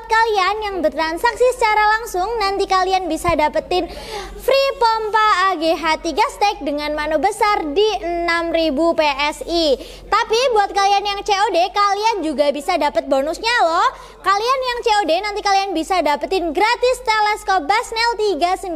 buat kalian yang bertransaksi secara langsung, nanti kalian bisa dapetin free pompa AGH 3 stack dengan mano besar di 6000 PSI. Tapi buat kalian yang COD, kalian juga bisa dapet bonusnya loh. Kalian yang COD nanti kalian bisa dapetin gratis teleskop Basnel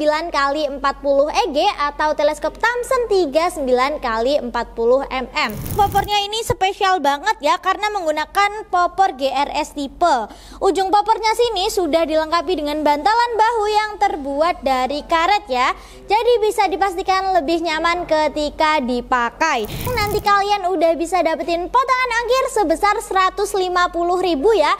39x40 EG atau teleskop Thomson 39x40 mm. Popornya ini spesial banget ya karena menggunakan popor GRS tipe. Ujung popornya sini sudah dilengkapi dengan bantalan bahu yang terbuat dari karet ya. Jadi bisa dipastikan lebih nyaman ketika dipakai. Nanti kalian udah bisa dapetin potongan ongkir sebesar 150.000 ya.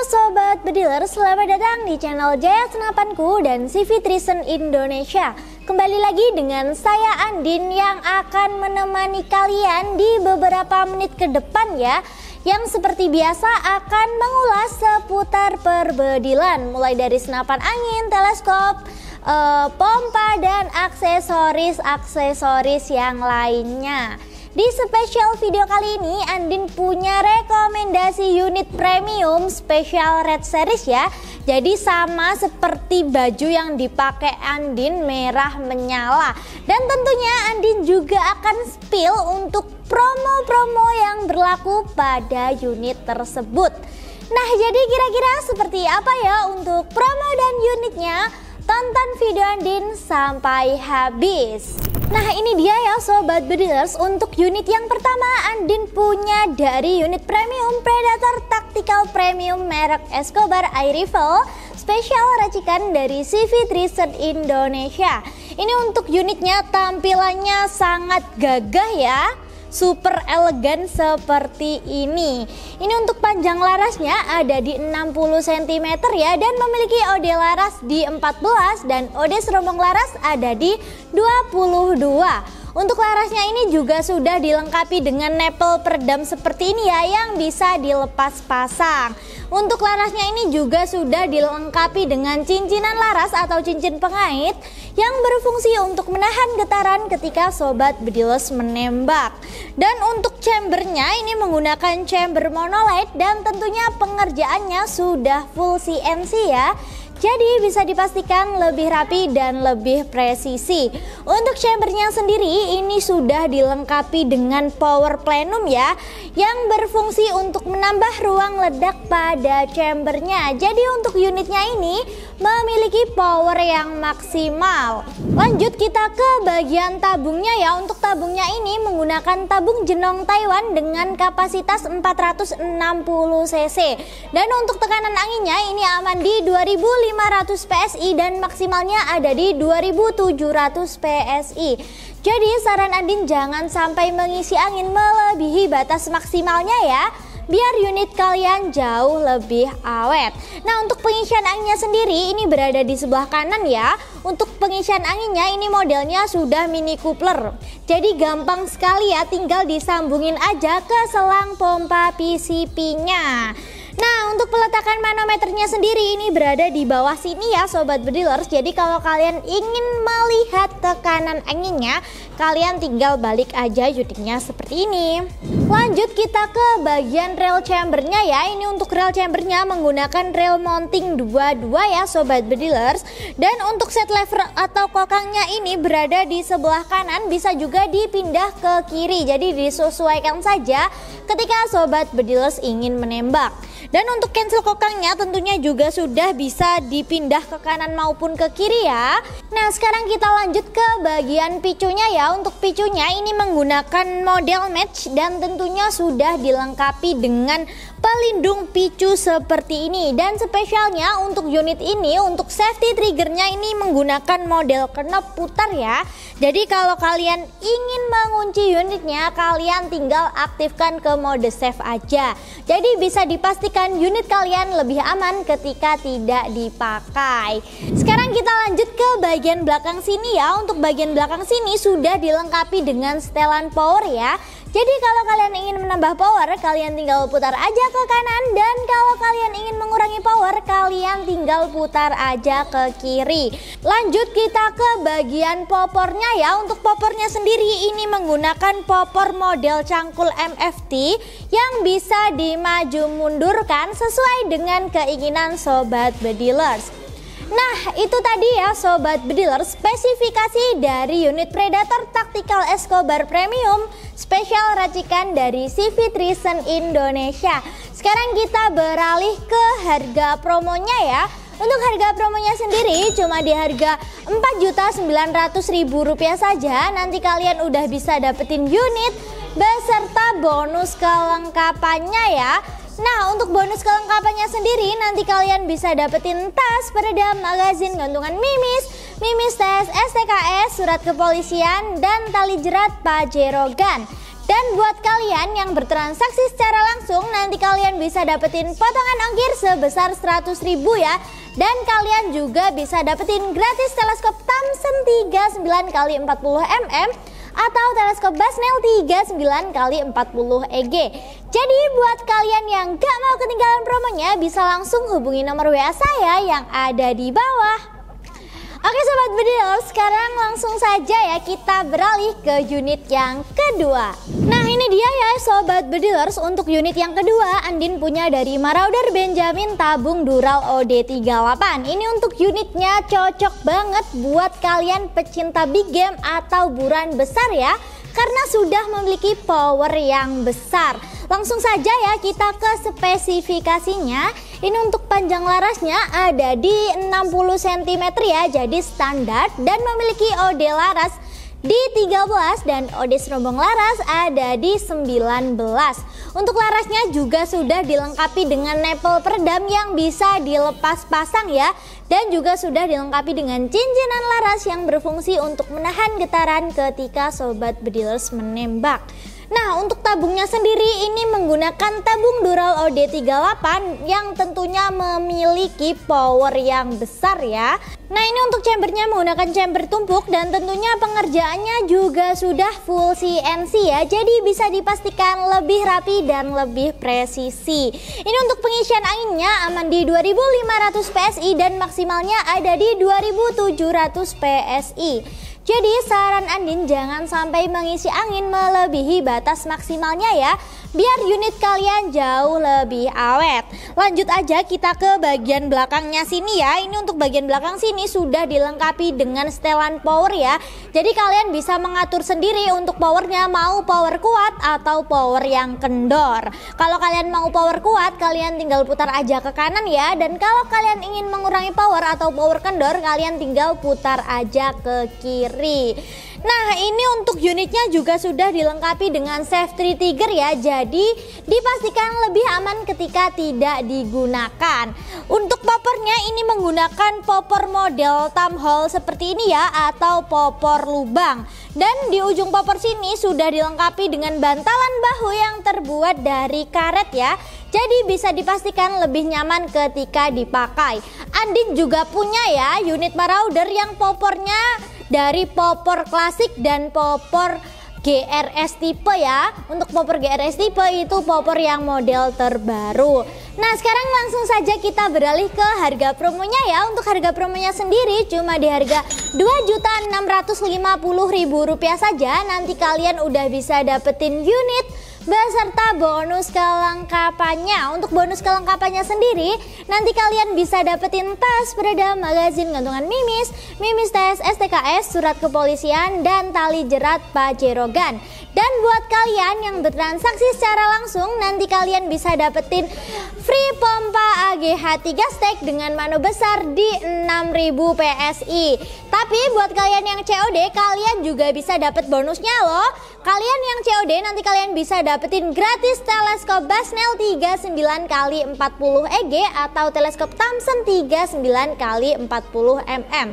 Sobat Bediler, selamat datang di channel Jaya Senapanku dan CV Trisen Indonesia. Kembali lagi dengan saya Andin yang akan menemani kalian di beberapa menit ke depan ya, yang seperti biasa akan mengulas seputar perbedilan, mulai dari senapan angin, teleskop, pompa, dan aksesoris yang lainnya. Di spesial video kali ini Andin punya rekomendasi unit premium spesial red series ya. Jadi sama seperti baju yang dipakai Andin, merah menyala. Dan tentunya Andin juga akan spill untuk promo-promo yang berlaku pada unit tersebut. Nah, jadi kira-kira seperti apa ya untuk promo dan unitnya? Tonton video Andin sampai habis. Nah, ini dia ya Sobat Bedilers, untuk unit yang pertama Andin punya dari unit premium Predator Tactical Premium merek Escobar Air Rifle spesial racikan dari CV Trisen Indonesia. Ini untuk unitnya tampilannya sangat gagah ya, super elegan seperti ini. Ini untuk panjang larasnya ada di 60 cm ya, dan memiliki OD laras di 14 dan OD serombong laras ada di 22. Untuk larasnya ini juga sudah dilengkapi dengan nepel peredam seperti ini ya, yang bisa dilepas pasang. Untuk larasnya ini juga sudah dilengkapi dengan cincinan laras atau cincin pengait yang berfungsi untuk menahan getaran ketika Sobat Bedilers menembak. Dan untuk chambernya ini menggunakan chamber monolight dan tentunya pengerjaannya sudah full CNC ya. Jadi bisa dipastikan lebih rapi dan lebih presisi. Untuk chambernya sendiri ini sudah dilengkapi dengan power plenum ya, yang berfungsi untuk menambah ruang ledak pada chambernya. Jadi untuk unitnya ini memiliki power yang maksimal. Lanjut kita ke bagian tabungnya ya. Untuk tabungnya ini menggunakan tabung Jenong Taiwan dengan kapasitas 460 cc. Dan untuk tekanan anginnya ini aman di 2500 PSI dan maksimalnya ada di 2700 PSI. Jadi saran Andin jangan sampai mengisi angin melebihi batas maksimalnya ya, biar unit kalian jauh lebih awet. Nah, untuk pengisian anginnya sendiri ini berada di sebelah kanan ya. Untuk pengisian anginnya ini modelnya sudah mini coupler. Jadi gampang sekali ya, tinggal disambungin aja ke selang pompa PCP-nya. Nah, untuk peletakan manometernya sendiri ini berada di bawah sini ya Sobat Bedilers. Jadi kalau kalian ingin melihat tekanan anginnya, kalian tinggal balik aja unitnya seperti ini. Lanjut kita ke bagian rail chambernya ya. Ini untuk rail chambernya menggunakan rail mounting 22 ya Sobat Bedilers. Dan untuk set lever atau kokangnya ini berada di sebelah kanan, bisa juga dipindah ke kiri. Jadi disesuaikan saja ketika Sobat Bedilers ingin menembak. Dan untuk cancel kokangnya tentunya juga sudah bisa dipindah ke kanan maupun ke kiri ya. Nah, sekarang kita lanjut ke bagian picunya ya. Untuk picunya ini menggunakan model match dan tentunya sudah dilengkapi dengan pelindung picu seperti ini. Dan spesialnya untuk unit ini, untuk safety triggernya ini menggunakan model knob putar ya. Jadi kalau kalian ingin mengunci unitnya, kalian tinggal aktifkan ke mode safe aja. Jadi bisa dipastikan unit kalian lebih aman ketika tidak dipakai. Sekarang kita lanjut ke bagian belakang sini ya. Untuk bagian belakang sini sudah dilengkapi dengan setelan power ya. Jadi kalau kalian ingin menambah power, kalian tinggal putar aja ke kanan. Dan kalau kalian ingin mengurangi power, kalian tinggal putar aja ke kiri. Lanjut kita ke bagian popornya ya. Untuk popornya sendiri ini menggunakan popor model cangkul MFT yang bisa dimaju mundurkan sesuai dengan keinginan Sobat Bedilers. Nah, itu tadi ya Sobat Bedilers spesifikasi dari unit Predator Tactical Escobar Premium spesial racikan dari CV Treason Indonesia. Sekarang kita beralih ke harga promonya ya. Untuk harga promonya sendiri cuma di harga Rp4.900.000 saja. Nanti kalian udah bisa dapetin unit beserta bonus kelengkapannya ya. Nah, untuk bonus kelengkapannya sendiri nanti kalian bisa dapetin tas, peredam, magazin, gantungan mimis tes, STKS, surat kepolisian, dan tali jerat Pajerogan. Dan buat kalian yang bertransaksi secara langsung, nanti kalian bisa dapetin potongan ongkir sebesar 100.000 ya. Dan kalian juga bisa dapetin gratis teleskop Thomson 39x40mm atau teleskop Basnel 39x40 EG. Jadi buat kalian yang gak mau ketinggalan promonya, bisa langsung hubungi nomor WA saya yang ada di bawah. Oke Sobat Bedilers, sekarang langsung saja ya kita beralih ke unit yang kedua. Nah ini dia ya Sobat Bedilers, untuk unit yang kedua Andin punya dari Marauder Benjamin tabung Dural OD38. Ini untuk unitnya cocok banget buat kalian pecinta big game atau buruan besar ya, karena sudah memiliki power yang besar. Langsung saja ya kita ke spesifikasinya. Ini untuk panjang larasnya ada di 60 cm ya, jadi standar, dan memiliki OD laras di 13 dan OD serombong laras ada di 19. Untuk larasnya juga sudah dilengkapi dengan nempel peredam yang bisa dilepas pasang ya, dan juga sudah dilengkapi dengan cincinan laras yang berfungsi untuk menahan getaran ketika Sobat Bedilers menembak. Nah, untuk tabungnya sendiri ini menggunakan tabung Dural OD38 yang tentunya memiliki power yang besar ya. Nah, ini untuk chambernya menggunakan chamber tumpuk dan tentunya pengerjaannya juga sudah full CNC ya. Jadi bisa dipastikan lebih rapi dan lebih presisi. Ini untuk pengisian anginnya aman di 2500 PSI dan maksimalnya ada di 2700 PSI. Jadi saran Andin jangan sampai mengisi angin melebihi batas maksimalnya ya, biar unit kalian jauh lebih awet. Lanjut aja kita ke bagian belakangnya sini ya. Ini untuk bagian belakang sini sudah dilengkapi dengan setelan power ya. Jadi kalian bisa mengatur sendiri untuk powernya, mau power kuat atau power yang kendor. Kalau kalian mau power kuat, kalian tinggal putar aja ke kanan ya. Dan kalau kalian ingin mengurangi power atau power kendor, kalian tinggal putar aja ke kiri. Nah, ini untuk unitnya juga sudah dilengkapi dengan safety trigger ya. Jadi dipastikan lebih aman ketika tidak digunakan. Untuk popornya ini menggunakan popor model thumb-hole seperti ini ya, atau popor lubang. Dan di ujung popor sini sudah dilengkapi dengan bantalan bahu yang terbuat dari karet ya. Jadi bisa dipastikan lebih nyaman ketika dipakai. Andin juga punya ya unit Marauder yang popornya dari popor klasik dan popor GRS tipe ya. Untuk popor GRS tipe itu popor yang model terbaru. Nah sekarang langsung saja kita beralih ke harga promonya ya. Untuk harga promonya sendiri cuma di harga Rp2.650.000 saja. Nanti kalian udah bisa dapetin unit beserta bonus kelengkapannya. Untuk bonus kelengkapannya sendiri nanti kalian bisa dapetin tas, peredam, magazin gantungan mimis, mimis tes, STKS, surat kepolisian, dan tali jerat Pajerogan. Dan buat kalian yang bertransaksi secara langsung nanti kalian bisa dapetin free pompa AGH 3 stack dengan mano besar di 6000 PSI. Tapi buat kalian yang COD kalian juga bisa dapet bonusnya loh. Kalian yang COD nanti kalian bisa dapetin gratis teleskop Basnel 39x40 EG atau teleskop Thomson 39x40 mm.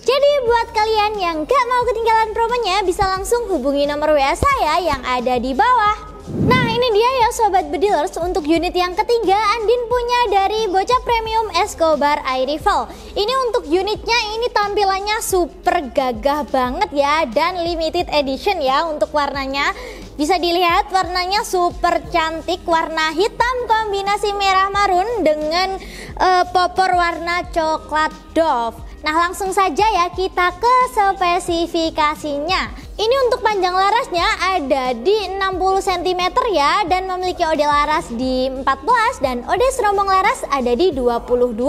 Jadi buat kalian yang gak mau ketinggalan promonya bisa langsung hubungi nomor WA saya yang ada di bawah. Nah ini dia ya Sobat Bedilers, untuk unit yang ketiga Andin punya dari Bocap Premium Escobar Air Rifle. Ini untuk unitnya ini tampilannya super gagah banget ya, dan limited edition ya. Untuk warnanya bisa dilihat warnanya super cantik, warna hitam kombinasi merah marun dengan popor warna coklat doff. Nah langsung saja ya kita ke spesifikasinya. Ini untuk panjang larasnya ada di 60 cm ya, dan memiliki OD laras di 14 dan OD serombong laras ada di 22.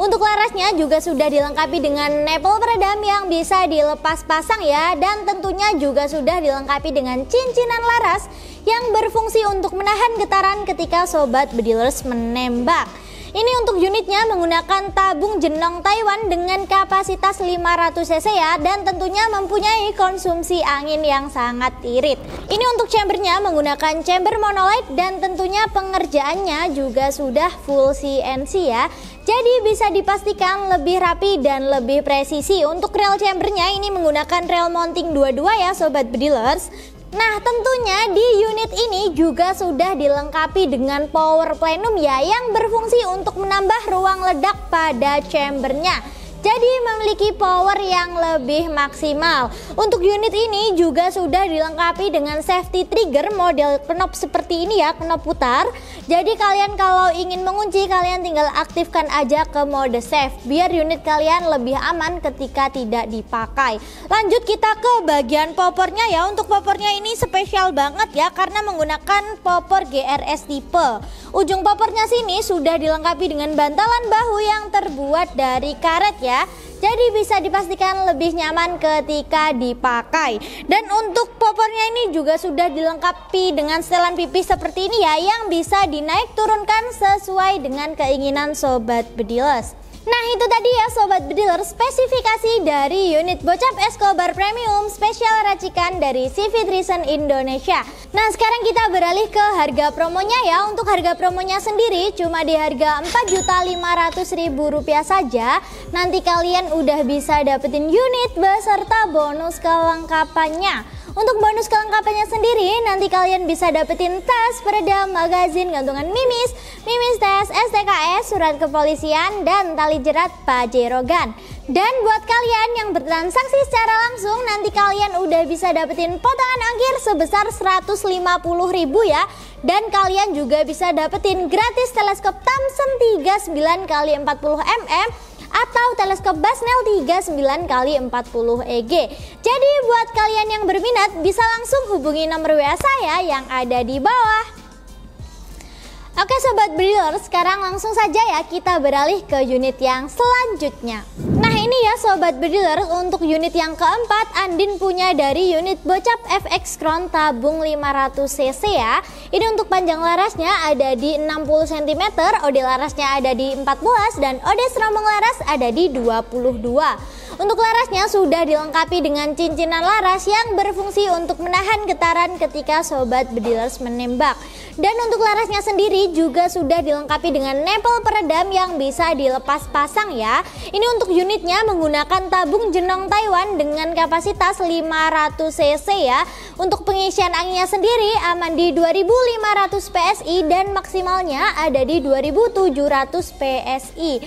Untuk larasnya juga sudah dilengkapi dengan nipple peredam yang bisa dilepas pasang ya, dan tentunya juga sudah dilengkapi dengan cincinan laras yang berfungsi untuk menahan getaran ketika Sobat Bedilers menembak. Ini untuk unitnya menggunakan tabung jenong Taiwan dengan kapasitas 500 cc ya, dan tentunya mempunyai konsumsi angin yang sangat irit. Ini untuk chambernya menggunakan chamber monolight dan tentunya pengerjaannya juga sudah full CNC ya. Jadi bisa dipastikan lebih rapi dan lebih presisi. Untuk rel chambernya ini menggunakan rel mounting 22 ya Sobat Bedilers. Nah tentunya di unit ini juga sudah dilengkapi dengan power plenum ya, yang berfungsi untuk menambah ruang ledak pada chambernya. Jadi memiliki power yang lebih maksimal. Untuk unit ini juga sudah dilengkapi dengan safety trigger model knop seperti ini ya, knop putar. Jadi kalian kalau ingin mengunci kalian tinggal aktifkan aja ke mode safe biar unit kalian lebih aman ketika tidak dipakai. Lanjut kita ke bagian popornya ya. Untuk popornya ini spesial banget ya karena menggunakan popor GRS tipe. Ujung popornya sini sudah dilengkapi dengan bantalan bahu yang terbuat dari karet ya. Jadi bisa dipastikan lebih nyaman ketika dipakai. Dan untuk popornya ini juga sudah dilengkapi dengan setelan pipi seperti ini ya, yang bisa dinaik turunkan sesuai dengan keinginan Sobat Bedilers. Nah itu tadi ya Sobat Bedilers spesifikasi dari unit Bocap Escobar Premium spesial racikan dari Civic Reason Indonesia. Nah sekarang kita beralih ke harga promonya ya. Untuk harga promonya sendiri cuma di harga Rp4.500.000 saja. Nanti kalian udah bisa dapetin unit beserta bonus kelengkapannya. Untuk bonus kelengkapannya sendiri nanti kalian bisa dapetin tas, peredam, magazin, gantungan mimis, mimis tes, STKS, surat kepolisian, dan tali jerat Pajerogan. Dan buat kalian yang bertransaksi secara langsung nanti kalian udah bisa dapetin potongan ongkir sebesar Rp150.000 ya. Dan kalian juga bisa dapetin gratis teleskop Thomson 39x40 mm atau teleskop Basnel 39x40 EG. Jadi buat kalian yang berminat bisa langsung hubungi nomor WA saya yang ada di bawah. Oke Sobat Bedilers, sekarang langsung saja ya kita beralih ke unit yang selanjutnya. Nah ini ya Sobat Bedilers, untuk unit yang keempat Andin punya dari unit Bocap FX Crown tabung 500 cc ya. Ini untuk panjang larasnya ada di 60 cm, OD larasnya ada di 14 dan OD serombong laras ada di 22. Untuk larasnya sudah dilengkapi dengan cincinan laras yang berfungsi untuk menahan getaran ketika Sobat Bedilers menembak. Dan untuk larasnya sendiri juga sudah dilengkapi dengan nipple peredam yang bisa dilepas pasang ya. Ini untuk unitnya menggunakan tabung jenong Taiwan dengan kapasitas 500 cc ya. Untuk pengisian anginnya sendiri aman di 2500 PSI dan maksimalnya ada di 2700 PSI.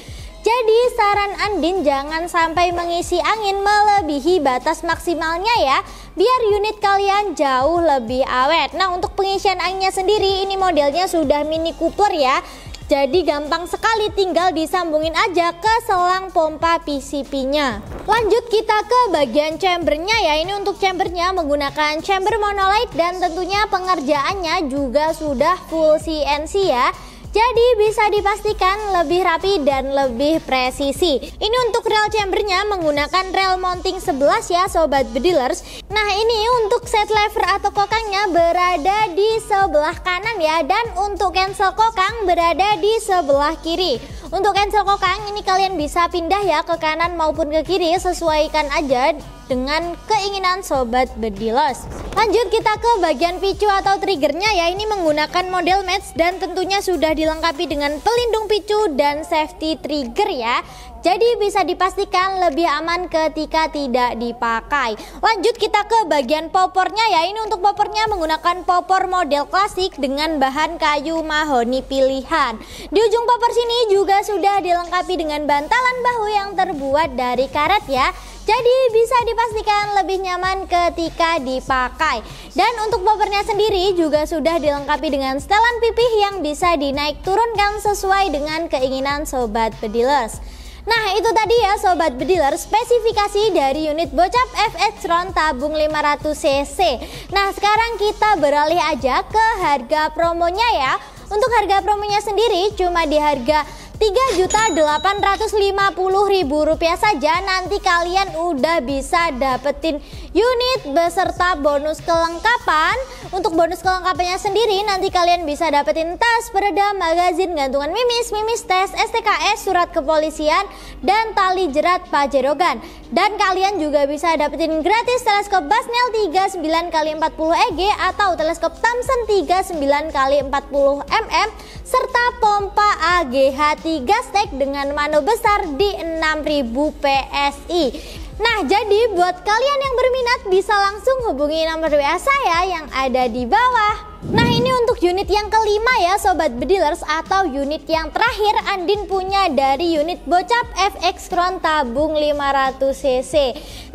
Jadi saran Andin jangan sampai mengisi angin melebihi batas maksimalnya ya, biar unit kalian jauh lebih awet. Nah untuk pengisian anginnya sendiri ini modelnya sudah mini coupler ya. Jadi gampang sekali, tinggal disambungin aja ke selang pompa PCP-nya. Lanjut kita ke bagian chambernya ya. Ini untuk chambernya menggunakan chamber monolite dan tentunya pengerjaannya juga sudah full CNC ya. Jadi bisa dipastikan lebih rapi dan lebih presisi. Ini untuk rel chambernya menggunakan rel mounting 11 ya Sobat Bedilers. Nah ini untuk set lever atau kokangnya berada di sebelah kanan ya. Dan untuk cancel kokang berada di sebelah kiri. Untuk cancel kokang ini kalian bisa pindah ya ke kanan maupun ke kiri, sesuaikan aja dengan keinginan Sobat Bedilers. Lanjut kita ke bagian picu atau triggernya ya. Ini menggunakan model match dan tentunya sudah dilengkapi dengan pelindung picu dan safety trigger ya. Jadi bisa dipastikan lebih aman ketika tidak dipakai. Lanjut kita ke bagian popornya ya. Ini untuk popornya menggunakan popor model klasik dengan bahan kayu mahoni pilihan. Di ujung popor sini juga sudah dilengkapi dengan bantalan bahu yang terbuat dari karet ya. Jadi bisa dipastikan lebih nyaman ketika dipakai. Dan untuk popornya sendiri juga sudah dilengkapi dengan setelan pipih yang bisa dinaik turunkan sesuai dengan keinginan Sobat Bedilers. Nah itu tadi ya Sobat Bedilers spesifikasi dari unit Bocap FX-Tron tabung 500cc. Nah sekarang kita beralih aja ke harga promonya ya. Untuk harga promonya sendiri cuma di harga Rp3.850.000 saja. Nanti kalian udah bisa dapetin unit beserta bonus kelengkapan. Untuk bonus kelengkapannya sendiri nanti kalian bisa dapetin tas, peredam, magazin, gantungan mimis, tes, STKS, surat kepolisian, dan tali jerat Pajerogan. Dan kalian juga bisa dapetin gratis teleskop Basnel 39x40 EG atau teleskop Thomson 39x40 mm serta pompa AGH 3 stack dengan mano besar di 6000 PSI. Nah jadi buat kalian yang berminat bisa langsung hubungi nomor WA saya yang ada di bawah. Nah ini untuk unit yang kelima ya Sobat Bedilers, atau unit yang terakhir Andin punya dari unit Bocap FX-Tron tabung 500cc.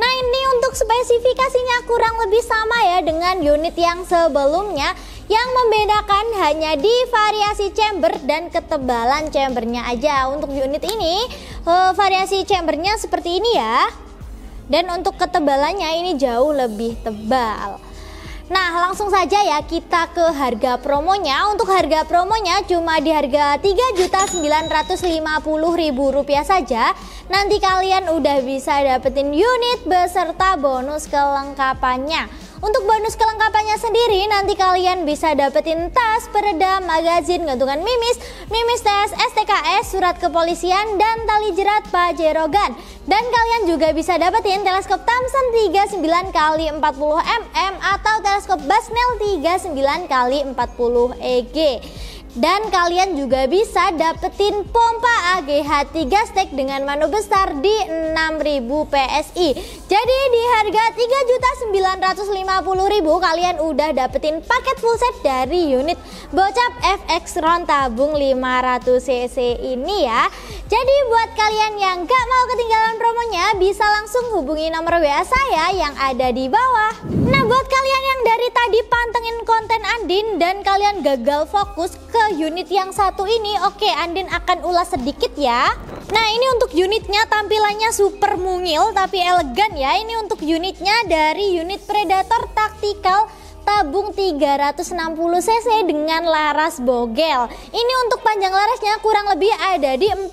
Nah ini untuk spesifikasinya kurang lebih sama ya dengan unit yang sebelumnya. Yang membedakan hanya di variasi chamber dan ketebalan chambernya aja. Untuk unit ini variasi chambernya seperti ini ya. Dan untuk ketebalannya ini jauh lebih tebal. Nah langsung saja ya kita ke harga promonya. Untuk harga promonya cuma di harga Rp3.950.000 saja. Nanti kalian udah bisa dapetin unit beserta bonus kelengkapannya. Untuk bonus kelengkapannya sendiri nanti kalian bisa dapetin tas, peredam, magazin, gantungan mimis, tes, STKS, surat kepolisian, dan tali jerat Pajerogan. Dan kalian juga bisa dapetin teleskop Thomson 39x40 mm atau teleskop Basnel 39x40 EG. Dan kalian juga bisa dapetin pompa AGH 3 stack dengan mano besar di 6000 PSI. Jadi di harga Rp3.950.000 kalian udah dapetin paket full set dari unit Bocap FX-Tron tabung 500cc ini ya. Jadi buat kalian yang gak mau ketinggalan promonya bisa langsung hubungi nomor WA saya yang ada di bawah. Nah buat kalian yang dari tadi pantengin konten Andin dan kalian gagal fokus ke unit yang satu ini, oke Andin akan ulas sedikit ya. Nah ini untuk unitnya tampilannya super mungil tapi elegan ya. Ini untuk unitnya dari unit Predator Tactical tabung 360cc dengan laras bogel. Ini untuk panjang larasnya kurang lebih ada di 40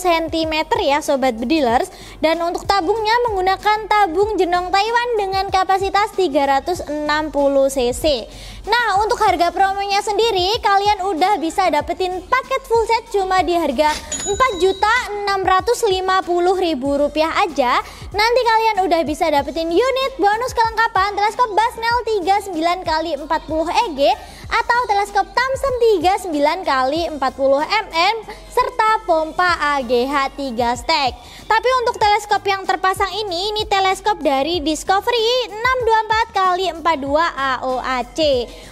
cm ya Sobat Bedilers. Dan untuk tabungnya menggunakan tabung jenong Taiwan dengan kapasitas 360cc. Nah untuk harga promonya sendiri kalian udah bisa dapetin paket full set cuma di harga Rp4.650.000 aja. Nanti kalian udah bisa dapetin unit bonus kelengkapan teleskop Basnel 39x40 EG atau teleskop Thomson 39x40 mm serta pompa AGH 3 stack. Tapi untuk teleskop yang terpasang ini teleskop dari Discovery 624x42 AOAC.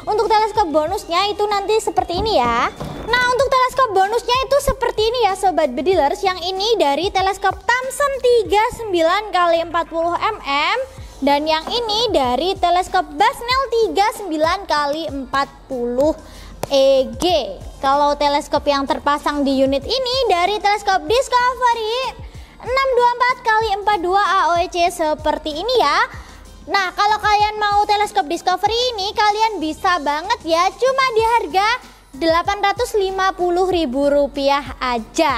Untuk teleskop bonusnya itu nanti seperti ini ya. Nah, untuk teleskop bonusnya itu seperti ini ya Sobat Bedilers. Yang ini dari teleskop Thomson 39 x 40 mm dan yang ini dari teleskop Basnel 39 x 40 EG. Kalau teleskop yang terpasang di unit ini dari teleskop Discovery 624 x 42 AOC seperti ini ya. Nah, kalau kalian mau teleskop Discovery ini kalian bisa banget ya, cuma di harga Rp850.000 aja.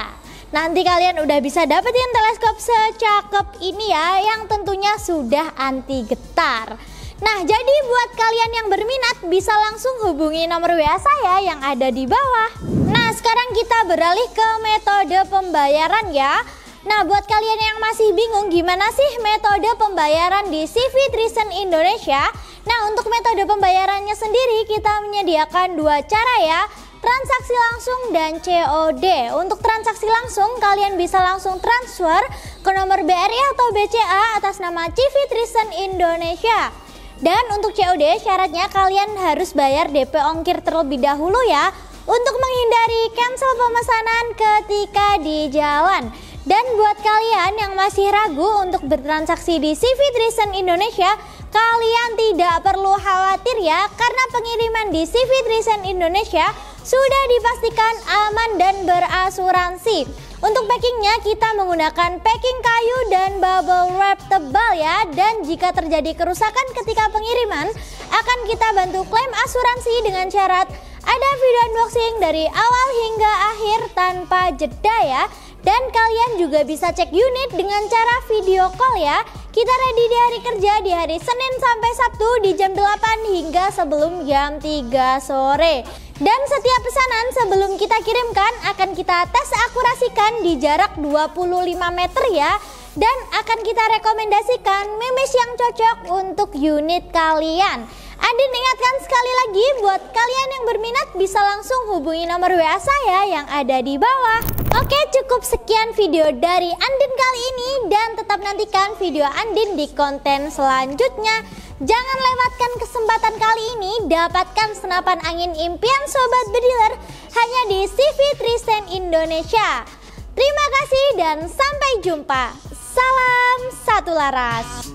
Nanti kalian udah bisa dapetin teleskop secakep ini ya, yang tentunya sudah anti getar. Nah, jadi buat kalian yang berminat bisa langsung hubungi nomor WA saya yang ada di bawah. Nah, sekarang kita beralih ke metode pembayaran ya. Nah, buat kalian yang masih bingung gimana sih metode pembayaran di CV Trison Indonesia. Nah, untuk metode pembayarannya sendiri kita menyediakan dua cara ya, transaksi langsung dan COD. Untuk transaksi langsung kalian bisa langsung transfer ke nomor BRI atau BCA atas nama CV Trison Indonesia. Dan untuk COD syaratnya kalian harus bayar DP ongkir terlebih dahulu ya, untuk menghindari cancel pemesanan ketika di jalan. Dan buat kalian yang masih ragu untuk bertransaksi di CV Trison Indonesia, kalian tidak perlu khawatir ya, karena pengiriman di CV Trison Indonesia sudah dipastikan aman dan berasuransi. Untuk packingnya kita menggunakan packing kayu dan bubble wrap tebal ya. Dan jika terjadi kerusakan ketika pengiriman, akan kita bantu klaim asuransi dengan syarat ada video unboxing dari awal hingga akhir tanpa jeda ya. Dan kalian juga bisa cek unit dengan cara video call ya. Kita ready di hari kerja di hari Senin sampai Sabtu di jam 8 hingga sebelum jam 3 sore. Dan setiap pesanan sebelum kita kirimkan akan kita tes akurasikan di jarak 25 meter ya. Dan akan kita rekomendasikan memes yang cocok untuk unit kalian. Andin ingatkan sekali lagi, buat kalian yang berminat bisa langsung hubungi nomor WA saya yang ada di bawah. Oke, cukup sekian video dari Andin kali ini, dan tetap nantikan video Andin di konten selanjutnya. Jangan lewatkan kesempatan kali ini, dapatkan senapan angin impian Sobat Bediler hanya di CV Trison Indonesia. Terima kasih dan sampai jumpa. Salam satu laras.